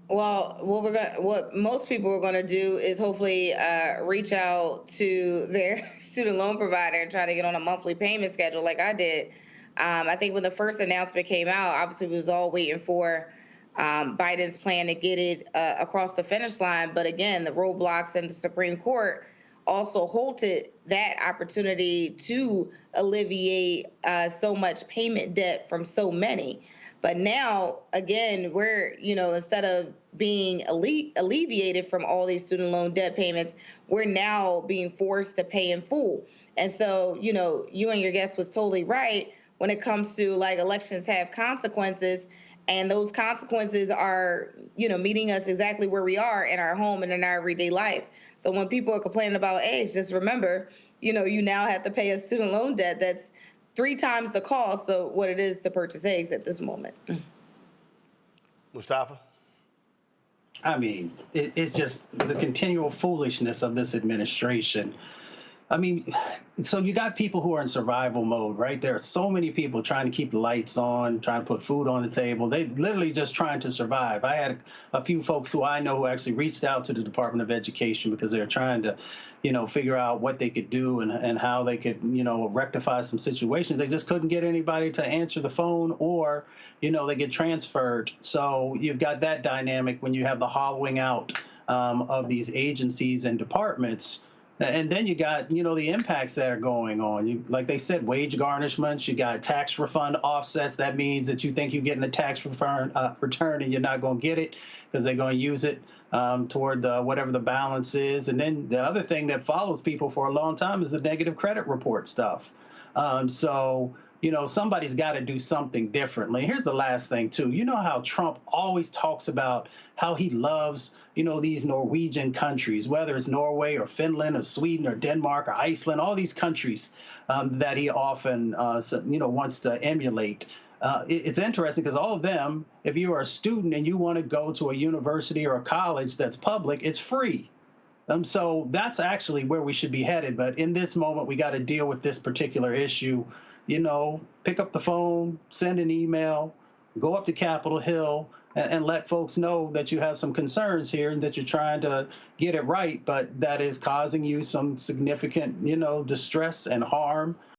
Well, what most people are gonna do is hopefully reach out to their student loan provider and try to get on a monthly payment schedule, like I did. I think when the first announcement came out, obviously we was all waiting for Biden's plan to get it across the finish line. But again, the roadblocks in the Supreme Court also halted that opportunity to alleviate so much payment debt from so many. But now, again, we're, instead of being alleviated from all these student loan debt payments, we're now being forced to pay in full. And so, you and your guest was totally right when it comes to like elections have consequences, and those consequences are, meeting us exactly where we are in our home and in our everyday life. So when people are complaining about age, just remember, you now have to pay a student loan debt that's three times the cost of what it is to purchase eggs at this moment. Mustafa? I mean, it's just the continual foolishness of this administration. I mean, so you got people who are in survival mode, right? There are so many people trying to keep the lights on, trying to put food on the table. They literally just trying to survive. I had a few folks who I know who actually reached out to the Department of Education because they were trying to, figure out what they could do and how they could, rectify some situations. They just couldn't get anybody to answer the phone, or, they get transferred. So you've got that dynamic when you have the hollowing out of these agencies and departments. And then you got, the impacts that are going on. Like they said, wage garnishments, you got tax refund offsets. That means that you think you're getting a tax return and you're not going to get it because they're going to use it toward whatever the balance is. And then the other thing that follows people for a long time is the negative credit report stuff. So somebody's got to do something differently. Here's the last thing, too. You know how Trump always talks about how he loves, these Norwegian countries, whether it's Norway or Finland or Sweden or Denmark or Iceland, all these countries that he often, wants to emulate. It's interesting because all of them, if you are a student and you want to go to a university or a college that's public, it's free. So that's actually where we should be headed. But in this moment, we got to deal with this particular issue. Pick up the phone, send an email, go up to Capitol Hill and let folks know that you have some concerns here and that you're trying to get it right, but that is causing you some significant, distress and harm.